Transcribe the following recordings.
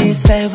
27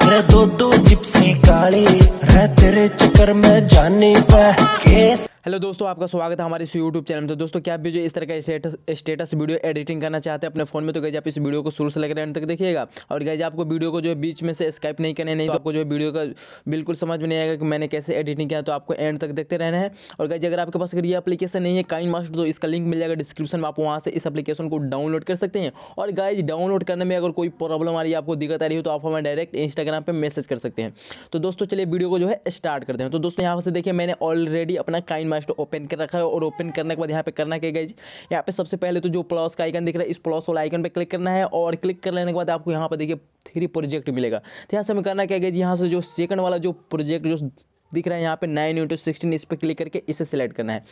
रे दो जिप्सी काली रे तेरे चक्कर में जानी पे केस। हेलो दोस्तों, आपका स्वागत है हमारे इस यूट्यूब चैनल में। तो दोस्तों, क्या आप भी जो इस तरह का स्टेटस वीडियो एडिटिंग करना चाहते हैं अपने फोन में, तो गाइज आप इस वीडियो को शुरू से लेकर एंड तक देखिएगा। और गाइज आपको वीडियो को जो है बीच में से स्किप नहीं करना है, नहीं तो आपको जो है वीडियो का बिल्कुल समझ में नहीं आएगा कि मैंने कैसे एडिटिंग किया। तो आपको एंड तक देखते रहना है। और गाइज अगर आपके पास अगर ये एप्लीकेशन नहीं है काइन मास्टर, तो इसका लिंक मिल जाएगा डिस्क्रिप्शन में, आप वहाँ से इस एप्लीकेशन को डाउनलोड कर सकते हैं। और गाइज डाउनलोड करने में अगर कोई प्रॉब्लम आ रही है, आपको दिक्कत आ रही हो, तो आप हमें डायरेक्ट इंस्टाग्राम पर मैसेज कर सकते हैं। तो दोस्तों चलिए वीडियो को जो है स्टार्ट करते हैं। तो दोस्तों यहाँ से देखिए, मैंने ऑलरेडी अपना काइन मास्टर ओपन कर रखा है। और ओपन करने के बाद यहाँ पे करना क्या गाइज, यहाँ पे सबसे पहले तो जो प्लस का आइकन दिख रहा है, इस प्लस वाला आइकन पे क्लिक करना है। और क्लिक कर लेने के बाद आपको यहाँ पे देखिए 3 प्रोजेक्ट मिलेगा। तो यहाँ से हमें करना क्या गाइज, यहाँ से जो सेकंड वाला जो प्रोजेक्ट जो दिख रहा है यहाँ पे 9x16, इस पर क्लिक करके इसे सिलेक्ट करना है।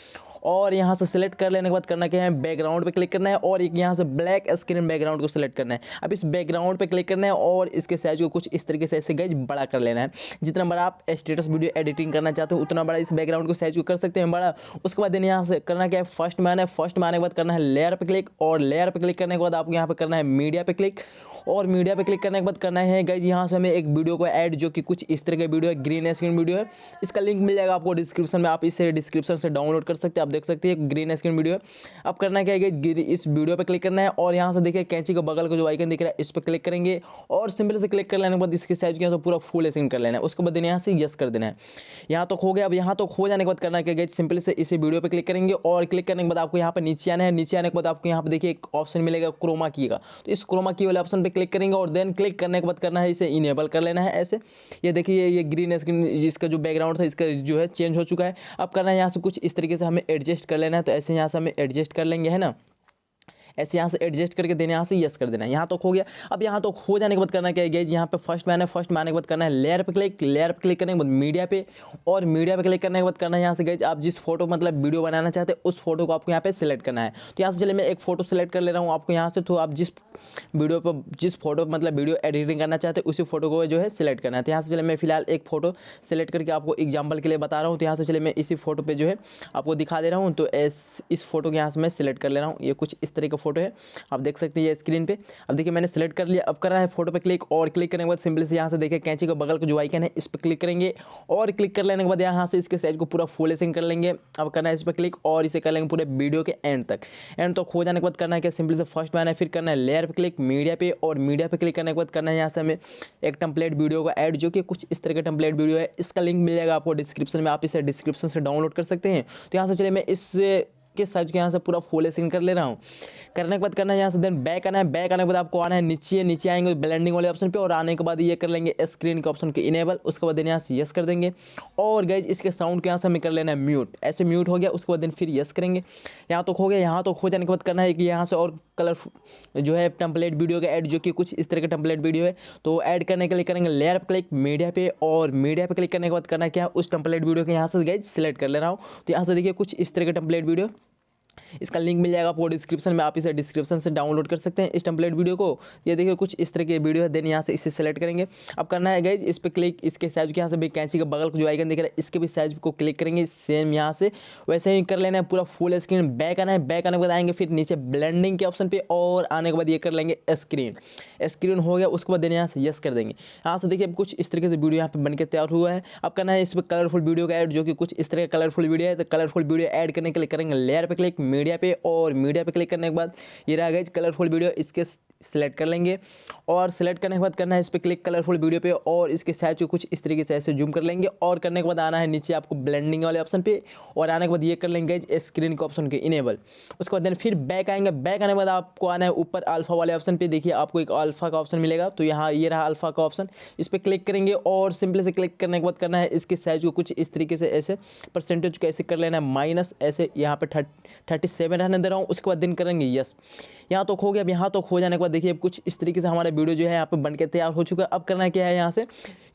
और यहाँ से सिलेक्ट कर लेने के बाद करना क्या है, बैकग्राउंड पे क्लिक करना है। और एक यहाँ से ब्लैक स्क्रीन बैकग्राउंड को सिलेक्ट करना है। अब इस बैकग्राउंड पे क्लिक करना है और इसके साइज को कुछ इस तरीके से ऐसे गाइज बड़ा कर लेना है। जितना बड़ा आप स्टेटस वीडियो एडिटिंग करना चाहते हो उतना बड़ा इस बैकग्राउंड को साइज को कर सकते हैं बड़ा। उसके बाद यहाँ से करना क्या है, फर्स्ट में आना है। फर्स्ट में आने के बाद करना है लेयर पे क्लिक। और लेयर पे क्लिक करने के बाद आपको यहाँ पे करना है मीडिया पे क्लिक। और मीडिया पे क्लिक करने के बाद करना है गाइज, यहाँ से हमें एक वीडियो को ऐड, जो कि कुछ इस तरह का वीडियो है, ग्रीन स्क्रीन वीडियो है। इसका लिंक मिल जाएगा आपको डिस्क्रिप्शन में, आप इसे डिस्क्रिप्शन से डाउनलोड कर सकते हैं। आप देख सकते हैं ग्रीन स्क्रीन वीडियो है। अब करना क्या है, इस वीडियो पे क्लिक करना है। और यहाँ से देखिए कैंची के बगल का जो आइकन दिख रहा है, इस पर क्लिक करेंगे। और सिंपल से क्लिक कर लेने के बाद इसके साइज के पूरा फुल स्क्रीन कर लेना है। उसके बाद यहाँ से यस कर देना है। यहाँ तो हो गया। अब यहाँ तो हो जाने के बाद करना क्या है, सिंपल से इसी वीडियो पे क्लिक करेंगे। और क्लिक करने के बाद आपको यहाँ पे नीचे आना है। नीचे आने के बाद आपको यहाँ पे देखिए एक ऑप्शन मिलेगा क्रोमा की का, तो इस क्रोमा की वाले ऑप्शन पे क्लिक करेंगे। और देन क्लिक करने के बाद करना है इसे इनेबल कर लेना है ऐसे। ये देखिए ये ग्रीन स्क्रीन इसका जो बैकग्राउंड था इसका जो है चेंज हो चुका है। अब करना है यहाँ से कुछ इस तरीके से हमें एडजस्ट कर लेना है। तो ऐसे यहाँ से हमें एडजस्ट कर लेंगे, है ना। ऐसे यहाँ से एडजस्ट करके देना, यहाँ से यस कर देना है। यहाँ तो हो गया। अब यहाँ तो हो जाने के बाद करना क्या है गाइस, यहाँ पे फर्स्ट में आना है। फर्स्ट में आने के बाद करना है लेयर पे क्लिक। लेयर पे क्लिक करने के बाद मीडिया पे। और मीडिया पे क्लिक करने के बाद करना है यहाँ से गाइस, आप जिस फोटो मतलब वीडियो बनाना चाहते हैं उस फोटो को आपको यहाँ पे सिलेक्ट करना है। तो यहाँ से चलिए मैं एक फोटो सेलेक्ट कर ले रहा हूँ आपको यहाँ से। तो आप जिस वीडियो पर जिस फोटो मतलब वीडियो एडिटिंग करना चाहते हैं उसी फोटो को जो है सिलेक्ट करना है। तो यहाँ से चलिए मैं फिलहाल एक फोटो सेलेक्ट करके आपको एग्जाम्पल के लिए बता रहा हूँ। तो यहाँ से चलिए मैं इसी फोटो पे जो है आपको दिखा दे रहा हूँ। तो इस फोटो को यहाँ से मैं सिलेक्ट कर ले रहा हूँ। ये कुछ इस तरह का फोटो है, आप देख सकते हैं ये स्क्रीन पे। अब देखिए मैंने सेलेक्ट कर लिया। अब करना है फोटो पे क्लिक। और क्लिक करने के बाद सिंपल से यहाँ से देखिए कैंची के बगल का जो आइकन है इस पर क्लिक करेंगे। और क्लिक कर लेने के बाद यहाँ से इसके साइज को पूरा फुल स्क्रीन कर लेंगे। अब करना है इस पर क्लिक और इसे कर लेंगे पूरे वीडियो के एंड तक। एंड तक हो जाने के बाद करना है क्या, सिंपल से फर्स्ट में आना है, फिर करना है लेयर पे क्लिक, मीडिया पे। और मीडिया पे क्लिक करने के बाद करना है यहाँ से हमें एक टेम्पलेट वीडियो को ऐड, जो कि कुछ इस तरह का टेम्पलेट वीडियो है। इसका लिंक मिल जाएगा आपको डिस्क्रिप्शन में, आप इसे डिस्क्रिप्शन से डाउनलोड कर सकते हैं। तो यहाँ से चलिए मैं इस के साइज के यहाँ से पूरा फुल स्क्रीन कर ले रहा हूँ। करने के बाद करना है यहाँ से देन बैक आना है। बैक आने के बाद आपको आना है नीचे आएंगे ब्लेंडिंग वाले ऑप्शन पे। और आने के बाद ये कर लेंगे स्क्रीन के ऑप्शन के इनेबल। उसके बाद यहाँ से यस कर देंगे। और गाइज इसके साउंड के यहाँ से हमें कर लेना है म्यूट। ऐसे म्यूट हो गया। उसके बाद फिर यस करेंगे। यहाँ तो हो गया। यहाँ तो हो जाने के बाद करना है कि यहाँ से और कलर जो है टेम्पलेट वीडियो का ऐड, जो कि कुछ इस तरह का टेम्पलेट वीडियो है। तो ऐड करने के लिए करेंगे लेयर पे क्लिक, मीडिया पे। और मीडिया पे क्लिक करने के बाद करना क्या, उस टेम्पलेट वीडियो के यहाँ से गाइज सिलेक्ट कर ले रहा हूँ। तो यहाँ से देखिए कुछ इस तरह का टेम्पलेट वीडियो, इसका लिंक मिल जाएगा आपको डिस्क्रिप्शन में, आप इसे डिस्क्रिप्शन से डाउनलोड कर सकते हैं इस टेम्पलेट वीडियो को। ये देखिए कुछ इस तरह की वीडियो है। देन यहाँ से इसे सेलेक्ट करेंगे। अब करना है गाइज इस पर क्लिक, इसके साइज के यहाँ से भी कैंची के बगल को जो आइकन दिख रहा है इसके भी साइज को क्लिक करेंगे। सेम यहाँ से वैसे ही कर लेना है पूरा फुल स्क्रीन। बैक आना है। बैक आने के बाद आएंगे फिर नीचे ब्लेंडिंग के ऑप्शन पे। और आने के बाद ये कर लेंगे स्क्रीन हो गया। उसके बाद देन यहाँ से यस कर देंगे। यहाँ से देखिए कुछ इस तरीके से वीडियो यहाँ पे बनकर तैयार हुआ है। अब करना है इस पर कलरफुल वीडियो का ऐड, जो कि कुछ इस तरह का कलरफुल वीडियो है। तो कलरफुल वीडियो ऐड करने के लिए करेंगे लेयर पे क्लिक, मीडिया पे। और मीडिया पे क्लिक करने के बाद ये रहा गाइस कलरफुल वीडियो, इसके सिलेक्ट कर लेंगे। और सिलेक्ट करने के बाद करना है इस पर क्लिक कलरफुल वीडियो पे। और इसके साइज को कुछ इस तरीके से ऐसे जूम कर लेंगे। और करने के बाद आना है नीचे आपको ब्लेंडिंग वाले ऑप्शन पे। और आने के बाद ये कर लेंगे स्क्रीन के ऑप्शन के इनेबल। उसके बाद देन फिर बैक आएंगे। बैक आने के बाद आपको आना है ऊपर अल्फा वाले ऑप्शन पे। देखिए आपको एक अल्फा का ऑप्शन मिलेगा। तो यहाँ ये रहा अल्फा का ऑप्शन, इस पर क्लिक करेंगे। और सिंपल से क्लिक करने के बाद करना है इसके साइज को कुछ इस तरीके से ऐसे परसेंटेज को ऐसे कर लेना है माइनस, ऐसे यहाँ पे 37 रहने दे रहा हूँ। उसके बाद दिन करेंगे यस। यहाँ तो हो गया। अब यहाँ तो हो जाने के बाद देखिए कुछ इस तरीके से हमारा वीडियो जो है यहाँ पे बनके तैयार हो चुका है। अब करना क्या है, यहाँ से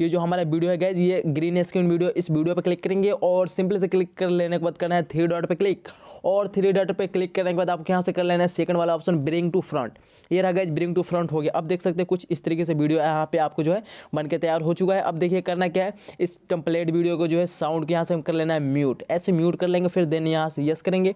ये जो हमारा वीडियो है गाइज, ये ग्रीन स्क्रीन वीडियो, इस वीडियो पे क्लिक करेंगे। और सिंपल से क्लिक कर लेने के बाद करना है 3 डॉट पे क्लिक। और 3 डॉट पे क्लिक करने के बाद आपको यहाँ से कर लेना है सेकंड वाला ऑप्शन ब्रिंग टू फ्रंट। ये रहा गाइज ब्रिंग टू फ्रंट हो गया। अब देख सकते हैं कुछ इस तरीके से वीडियो यहाँ पे आपको जो है बनके तैयार हो चुका है। अब देखिए करना क्या है, इस टेम्पलेट वीडियो को जो है साउंड के यहाँ से हम कर लेना है म्यूट। ऐसे म्यूट कर लेंगे। फिर देन यहाँ से यस करेंगे।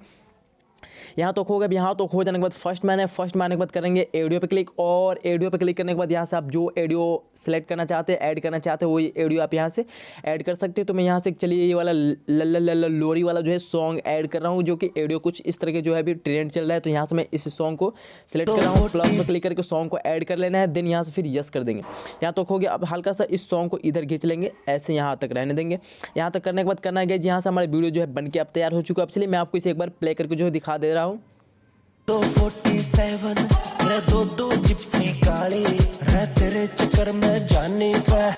यहाँ तो खो गया। यहाँ तो खो जाने के बाद फर्स्ट में आने के बाद करेंगे ऑडियो पे क्लिक, और ऑडियो पे क्लिक करने के बाद यहाँ से आप जो ऑडियो सेलेक्ट करना चाहते हैं, ऐड करना चाहते हैं, वही ऑडियो आप यहाँ से ऐड कर सकते हैं। तो मैं यहाँ से चलिए ये वाला ल लोरी वाला जो है सॉन्ग ऐड कर रहा हूँ, जो कि ऑडियो कुछ इस तरह के जो है अभी ट्रेंड चल रहा है। तो यहाँ से मैं इस सॉन्ग को सिलेक्ट कर रहा हूँ, प्लस पे क्लिक करके सॉन्ग को ऐड कर लेना है, देन यहाँ से फिर यस कर देंगे। यहाँ तक हो गया। अब हल्का सा इस सॉन्ग को इधर खींच लेंगे, ऐसे यहाँ तक रहने देंगे। यहाँ तक करने के बाद करना है यहाँ से हमारा वीडियो जो है बन के अब तैयार हो चुका है। अब चलिए मैं आपको इसे एक बार प्ले करके जो है दिखा दे रहा हूँ। 47 रे दो जिप्सी काली रे तेरे चक्कर में जाने पे।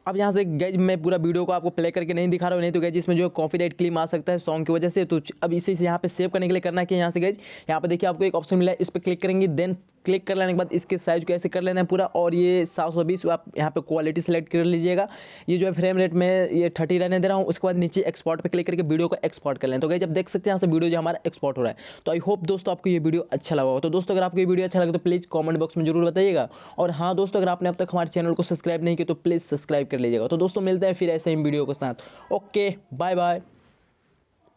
अब यहाँ से गाइज मैं पूरा वीडियो को आपको प्ले करके नहीं दिखा रहा हूँ, नहीं तो गाइज इसमें जो है कॉपीराइट क्लेम आ सकता है सॉन्ग की वजह से। तो अब इसे यहाँ पे सेव करने के लिए करना है कि यहाँ से गाइज यहाँ पे देखिए आपको एक ऑप्शन मिला है, इस पर क्लिक करेंगे। देन क्लिक कर लेने के बाद इसके साइज को ऐसे कर लेना है पूरा, और ये 720 आप यहाँ पे क्वालिटी सेलेक्ट कर लीजिएगा। ये जो है फ्रेम रेट में ये 30 रहने दे रहा हूँ। उसके बाद नीचे एक्सपोर्ट पे क्लिक करके वीडियो को एक्सपोर्ट कर लें। तो गाइज अब देख सकते हैं यहाँ से वीडियो जो हमारा एक्सपोर्ट हो रहा है। तो आई होप दोस्तों आपको ये वीडियो अच्छा लगा हो। तो दोस्तों अगर आपको ये वीडियो अच्छा लगे तो प्लीज़ कॉमेंट बॉक्स में जरूर बताइएगा। और हाँ दोस्तों, अगर आपने अब तक हमारे चैनल को सब्सक्राइब नहीं किया तो प्लीज़ सब्सक्राइब कर लीजिएगा। तो दोस्तों मिलते हैं फिर ऐसे ही वीडियो के साथ। Okay, bye bye.